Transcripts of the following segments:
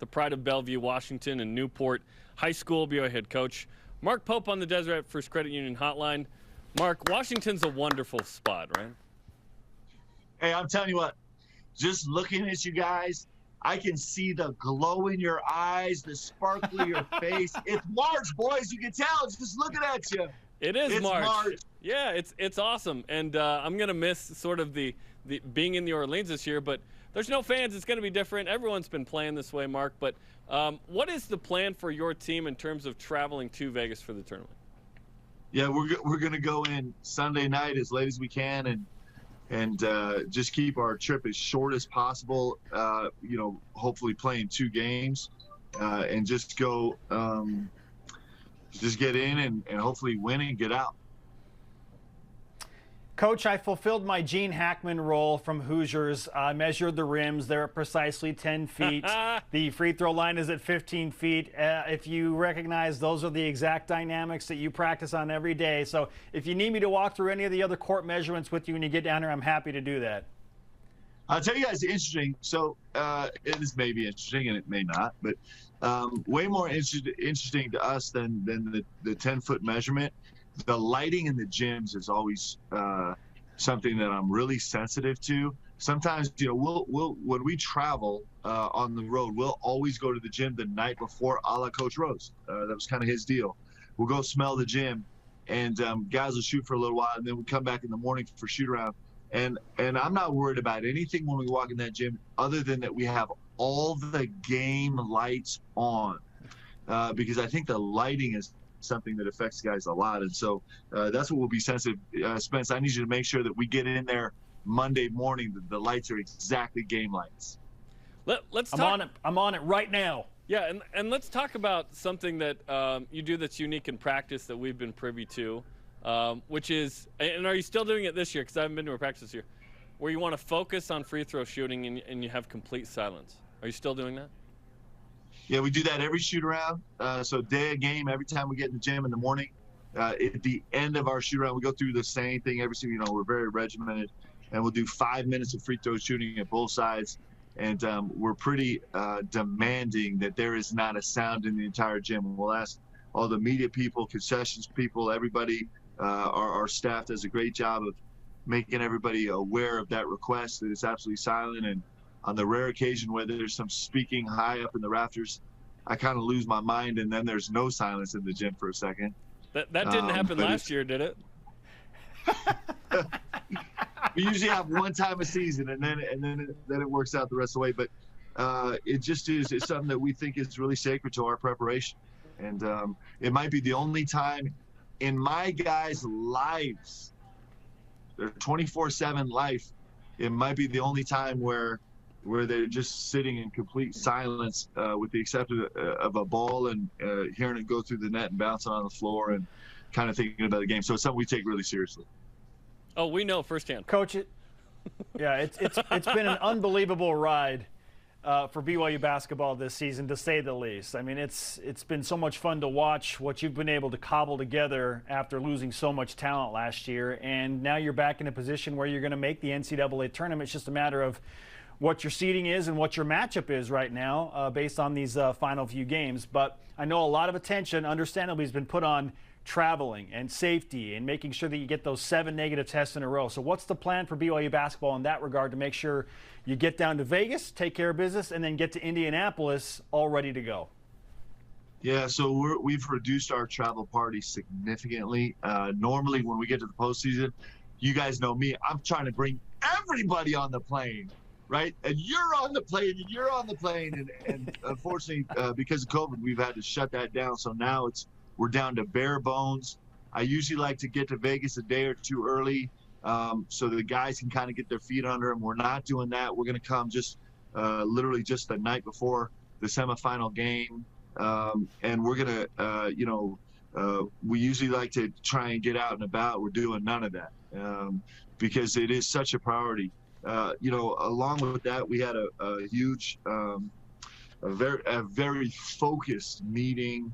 the pride of Bellevue, Washington, and Newport High School, BYU head coach Mark Pope on the Deseret First Credit Union Hotline. Mark, Washington's a wonderful spot, right? Hey, I'm telling you what, just looking at you guys, I can see the glow in your eyes, the sparkle in your face. It's March, boys. You can tell. It's just looking at you. It's March. Yeah, it's awesome. And I'm going to miss sort of the being in New Orleans this year, but there's no fans. It's going to be different. Everyone's been playing this way, Mark. But what is the plan for your team in terms of traveling to Vegas for the tournament? Yeah, we're going to go in Sunday night as late as we can and just keep our trip as short as possible, hopefully playing 2 games and just go just get in and hopefully win and get out. Coach, I fulfilled my Gene Hackman role from Hoosiers. I measured the rims. They're at precisely 10 feet. The free throw line is at 15 feet. If you recognize, those are the exact dynamics that you practice on every day. So if you need me to walk through any of the other court measurements with you when you get down here, I'm happy to do that. I'll tell you guys interesting. So it is maybe interesting and it may not, but way more interesting to us than the 10-foot measurement. The lighting in the gyms is always something that I'm really sensitive to. Sometimes, we'll when we travel on the road, we'll always go to the gym the night before, a la Coach Rose. That was kind of his deal. We'll go smell the gym, and guys will shoot for a little while, and then we come back in the morning for shoot around. And I'm not worried about anything when we walk in that gym other than that we have all the game lights on because I think the lighting is something that affects guys a lot, and so that's what we'll be sensitive. Spence, I need you to make sure that we get in there Monday morning. The lights are exactly game lights. Let's talk. I'm on it right now. Yeah, and let's talk about something that you do that's unique in practice that we've been privy to, which is, and are you still doing it this year? Because I haven't been to a practice this year, where you want to focus on free throw shooting and you have complete silence. Are you still doing that? Yeah, we do that every shoot around. So day of game, every time we get in the gym in the morning, at the end of our shoot around, we go through the same thing every single, we're very regimented, and we'll do 5 minutes of free throw shooting at both sides. And we're pretty demanding that there is not a sound in the entire gym. We'll ask all the media people, concessions people, everybody. Our staff does a great job of making everybody aware of that request, that it's absolutely silent. And on the rare occasion where there's some speaking high up in the rafters, I kind of lose my mind, and then there's no silence in the gym for a second. That didn't happen last year, did it? We usually have one time a season, and then it works out the rest of the way. But it just is. It's something that we think is really sacred to our preparation, and it might be the only time in my guys' lives, their 24/7 life, it might be the only time where they're just sitting in complete silence, with the exception of a ball and hearing it go through the net and bouncing on the floor and kind of thinking about the game. So it's something we take really seriously. Oh, we know firsthand. Coach, it's been an unbelievable ride for BYU basketball this season, to say the least. I mean, it's been so much fun to watch what you've been able to cobble together after losing so much talent last year, and now you're back in a position where you're going to make the NCAA tournament. It's just a matter of what your seeding is and what your matchup is right now based on these final few games. But I know a lot of attention, understandably, has been put on traveling and safety and making sure that you get those 7 negative tests in a row. So what's the plan for BYU basketball in that regard to make sure you get down to Vegas, take care of business, and then get to Indianapolis all ready to go? Yeah, so we've reduced our travel party significantly. Normally when we get to the postseason, you guys know me, I'm trying to bring everybody on the plane, right? And you're on the plane, and you're on the plane. And unfortunately, because of COVID, we've had to shut that down. So now we're down to bare bones. I usually like to get to Vegas a day or two early so the guys can kind of get their feet under them. We're not doing that. We're going to come just literally just the night before the semifinal game. And we're going to, we usually like to try and get out and about. We're doing none of that because it is such a priority. Along with that, we had a huge, a very focused meeting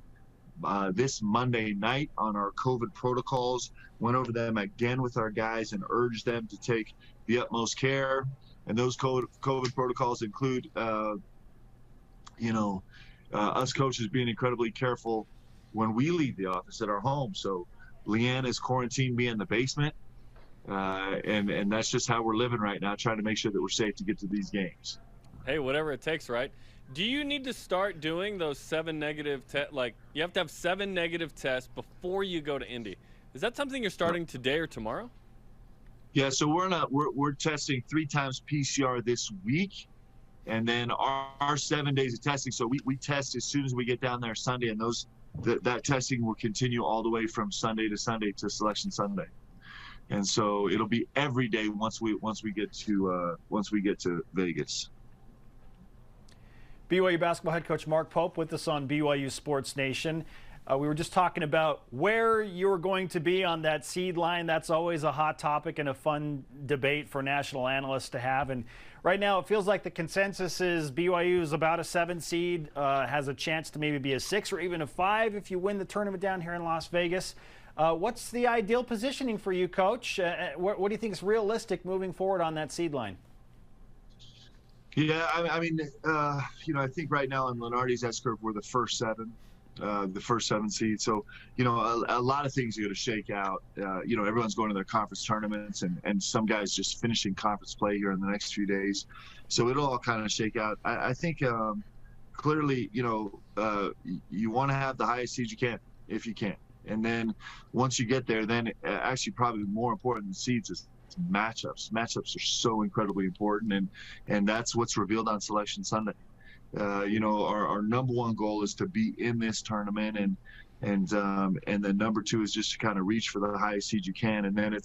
this Monday night on our COVID protocols. Went over them again with our guys and urged them to take the utmost care. And those COVID protocols include, us coaches being incredibly careful when we leave the office at our home. So Leanne is quarantined me in the basement. And that's just how we're living right now, trying to make sure that we're safe to get to these games. Hey, whatever it takes, right? Do you need to start doing those 7 negative tests? Like, you have to have 7 negative tests before you go to Indy. Is that something you're starting today or tomorrow? Yeah, so we're testing 3 times PCR this week, and then our 7 days of testing. So we test as soon as we get down there Sunday, and that testing will continue all the way from Sunday to Selection Sunday. And so it'll be every day once we get to Vegas. BYU basketball head coach Mark Pope with us on BYU Sports Nation. We were just talking about where you're going to be on that seed line. That's always a hot topic and a fun debate for national analysts to have. And right now it feels like the consensus is BYU is about a 7 seed, has a chance to maybe be a 6 or even a 5 if you win the tournament down here in Las Vegas. What's the ideal positioning for you, Coach? What do you think is realistic moving forward on that seed line? Yeah, I mean, I think right now on Lenardi's S-curve, we're the first 7 seed. So, a lot of things are going to shake out. Everyone's going to their conference tournaments and some guys just finishing conference play here in the next few days. So it'll all kind of shake out. I think clearly, you want to have the highest seed you can, if you can. And then once you get there, then actually probably more important than seeds is matchups. Matchups are so incredibly important, and that's what's revealed on Selection Sunday. Our number 1 goal is to be in this tournament, and then number 2 is just to kind of reach for the highest seed you can, and then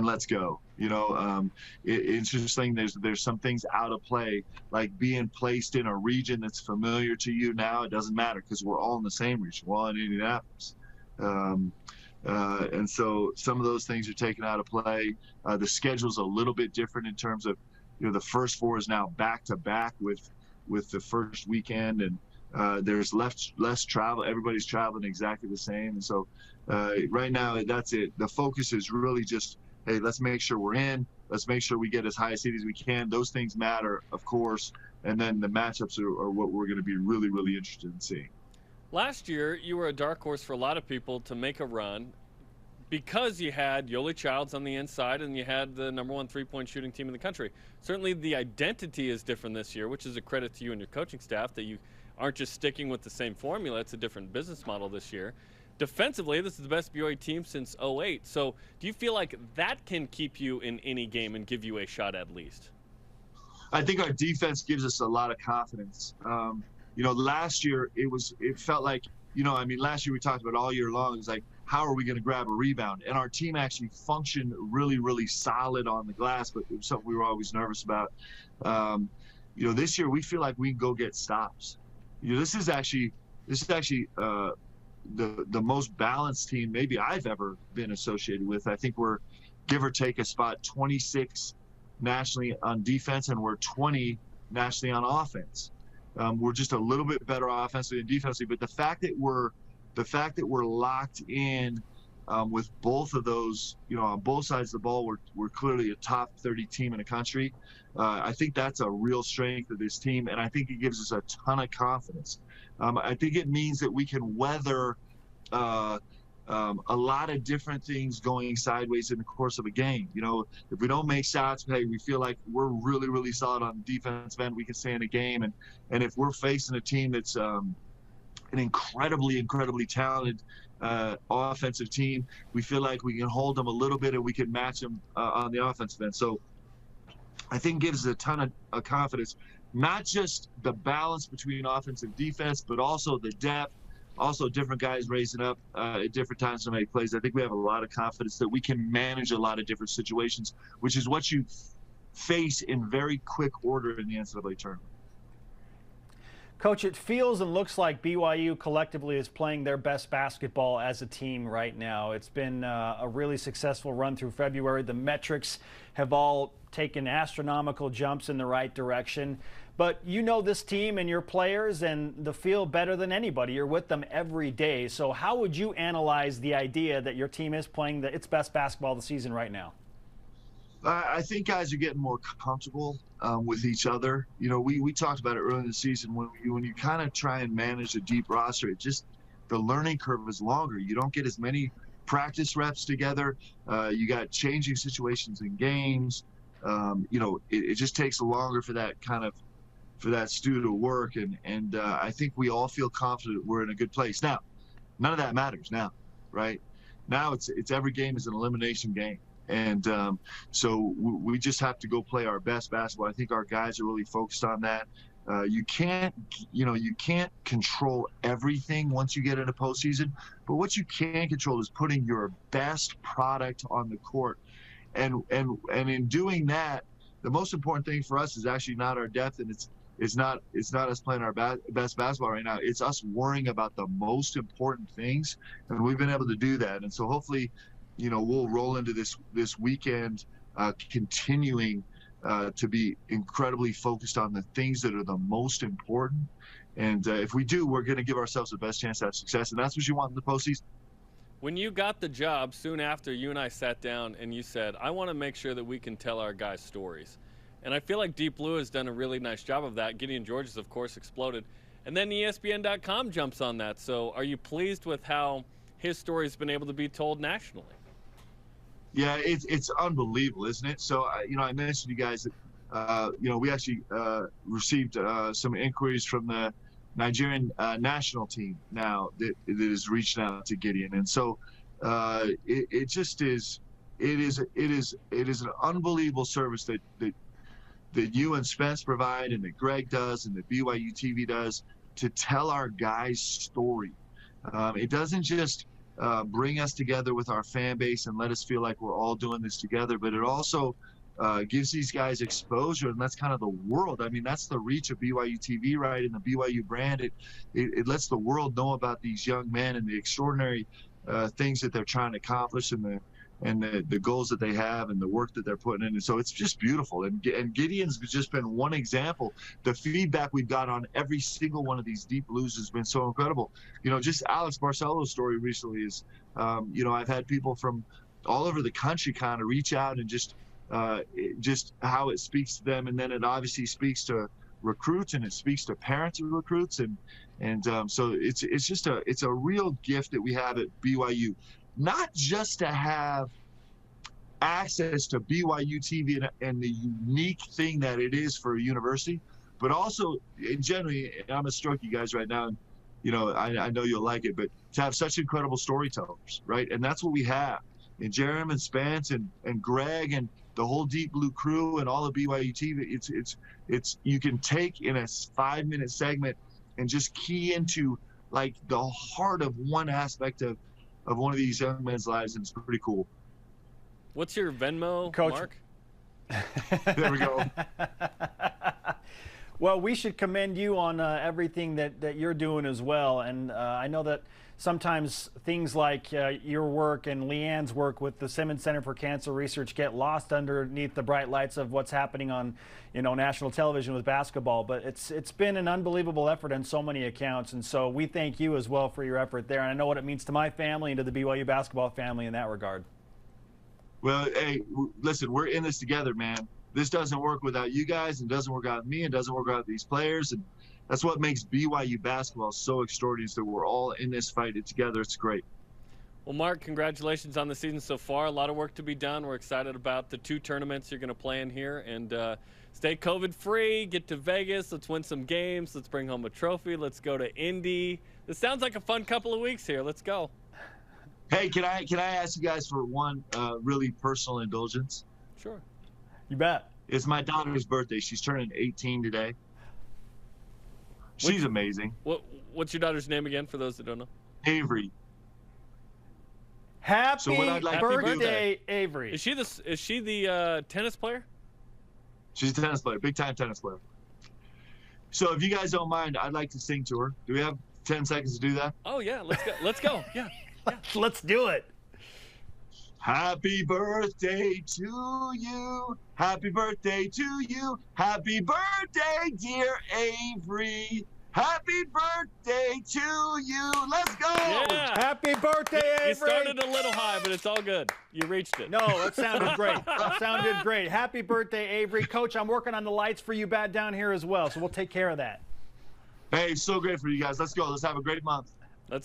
let's go. It's interesting. There's some things out of play, like being placed in a region that's familiar to you now. It doesn't matter because we're all in the same region. We're all in Indianapolis. And so some of those things are taken out of play. The schedule's a little bit different in terms of, the first 4 is now back to back with the first weekend, and there's less travel. Everybody's traveling exactly the same. And so right now that's it. The focus is really just, hey, let's make sure we're in. Let's make sure we get as high a seed as we can. Those things matter, of course. And then the matchups are what we're going to be really, really interested in seeing. Last year, you were a dark horse for a lot of people to make a run because you had Yoli Childs on the inside and you had the number 1 3-point shooting team in the country. Certainly the identity is different this year, which is a credit to you and your coaching staff that you aren't just sticking with the same formula. It's a different business model this year. Defensively, this is the best BYU team since 2008. So do you feel like that can keep you in any game and give you a shot at least? I think our defense gives us a lot of confidence. Last year it felt like, last year we talked about all year long, it's like, how are we going to grab a rebound? And our team actually functioned really, really solid on the glass, but it was something we were always nervous about. This year we feel like we can go get stops. This is actually the most balanced team maybe I've ever been associated with. I think we're give or take a spot 26 nationally on defense, and we're 20 nationally on offense. We're just a little bit better offensively and defensively, but the fact that we're locked in with both of those, on both sides of the ball, we're clearly a top 30 team in the country. I think that's a real strength of this team, and I think it gives us a ton of confidence. I think it means that we can weather a lot of different things going sideways in the course of a game. If we don't make shots, hey, we feel like we're really, really solid on the defensive end, we can stay in a game. And if we're facing a team that's an incredibly, incredibly talented offensive team, we feel like we can hold them a little bit and we can match them on the offensive end. So I think it gives us a ton of confidence, not just the balance between offense and defense, but also the depth. Also, different guys raising up at different times to make plays. I think we have a lot of confidence that we can manage a lot of different situations, which is what you face in very quick order in the NCAA tournament. Coach, it feels and looks like BYU collectively is playing their best basketball as a team right now. It's been a really successful run through February. The metrics have all taken astronomical jumps in the right direction. But you know this team and your players and the field better than anybody. You're with them every day. So how would you analyze the idea that your team is playing its best basketball of the season right now? I think guys are getting more comfortable with each other. You know, we talked about it early in the season when you kind of try and manage a deep roster, the learning curve is longer. You don't get as many practice reps together. You got changing situations in games. You know, it just takes longer for that stew to work. And I think we all feel confident we're in a good place. Now, none of that matters now, right? Now it's every game is an elimination game. And so we just have to go play our best basketball. I think our guys are really focused on that. You can't control everything once you get into postseason, but what you can control is putting your best product on the court. And in doing that, the most important thing for us is actually not our depth, and it's not us playing our best basketball right now. It's us worrying about the most important things, and we've been able to do that. And so hopefully, you know, we'll roll into this weekend continuing to be incredibly focused on the things that are the most important. And if we do, we're going to give ourselves the best chance to have success, and that's what you want in the postseason. When you got the job, soon after, you and I sat down and you said, I want to make sure that we can tell our guys stories. And I feel like Deep Blue has done a really nice job of that. Gideon George has, of course, exploded. And then ESPN.com jumps on that. So are you pleased with how his story has been able to be told nationally? Yeah, it's unbelievable, isn't it? So, you know, I mentioned to you guys that, you know, we actually received some inquiries from the Nigerian national team now that is reaching out to Gideon. And so it is an unbelievable service that you and Spence provide, and that Greg does, and that BYU TV does, to tell our guys' story. It doesn't just bring us together with our fan base and let us feel like we're all doing this together, but it also gives these guys exposure, and that's kind of the world. I mean, that's the reach of BYU TV, right? And the BYU brand, it lets the world know about these young men and the extraordinary things that they're trying to accomplish, and the goals that they have and the work that they're putting in. And so it's just beautiful. And Gideon's just been one example. The feedback we've got on every single one of these Deep Blues has been so incredible. You know, just Alex Barcelo's story recently is, you know, I've had people from all over the country kind of reach out and just how it speaks to them. And then it obviously speaks to recruits, and it speaks to parents of recruits. And so it's a real gift that we have at BYU. Not just to have access to BYU TV and the unique thing that it is for a university, but also, in generally, I'm going to stroke you guys right now, and you know, I know you'll like it, but to have such incredible storytellers, right? And that's what we have. And Jarom and Spence and Greg and the whole Deep Blue crew and all of BYU TV, it's you can take in a 5-minute segment and just key into like the heart of one aspect of one of these young men's lives, and it's pretty cool. What's your Venmo, Coach? Mark? There we go. Well, we should commend you on everything that you're doing as well. And I know that sometimes things like your work and Leanne's work with the Simmons Center for Cancer Research get lost underneath the bright lights of what's happening on, you know, national television with basketball. But it's been an unbelievable effort on so many accounts. And so we thank you as well for your effort there. And I know what it means to my family and to the BYU basketball family in that regard. Well, hey, listen, we're in this together, man. This doesn't work without you guys, and doesn't work without me, and doesn't work without these players. And that's what makes BYU basketball so extraordinary, is that we're all in this fight together. It's great. Well, Mark, congratulations on the season so far. A lot of work to be done. We're excited about the 2 tournaments you're going to play in here. And stay COVID-free, get to Vegas. Let's win some games. Let's bring home a trophy. Let's go to Indy. This sounds like a fun couple of weeks here. Let's go. Hey, can I ask you guys for one really personal indulgence? Sure. You bet. It's my daughter's birthday. She's turning 18 today. She's amazing. What's your daughter's name again, for those that don't know? Avery. Happy birthday, Avery. Is she the tennis player? She's a tennis player, big time tennis player. So if you guys don't mind, I'd like to sing to her. Do we have 10 seconds to do that? Oh yeah, let's go. Let's go. Yeah. Let's do it. Happy birthday to you. Happy birthday to you. Happy birthday, dear Avery. Happy birthday to you. Let's go. Yeah. Happy birthday, Avery. You started a little high, but it's all good. You reached it. No, that sounded great. That sounded great. Happy birthday, Avery. Coach, I'm working on the lights for you back down here as well, so we'll take care of that. Hey, so great for you guys. Let's go. Let's have a great month. Let's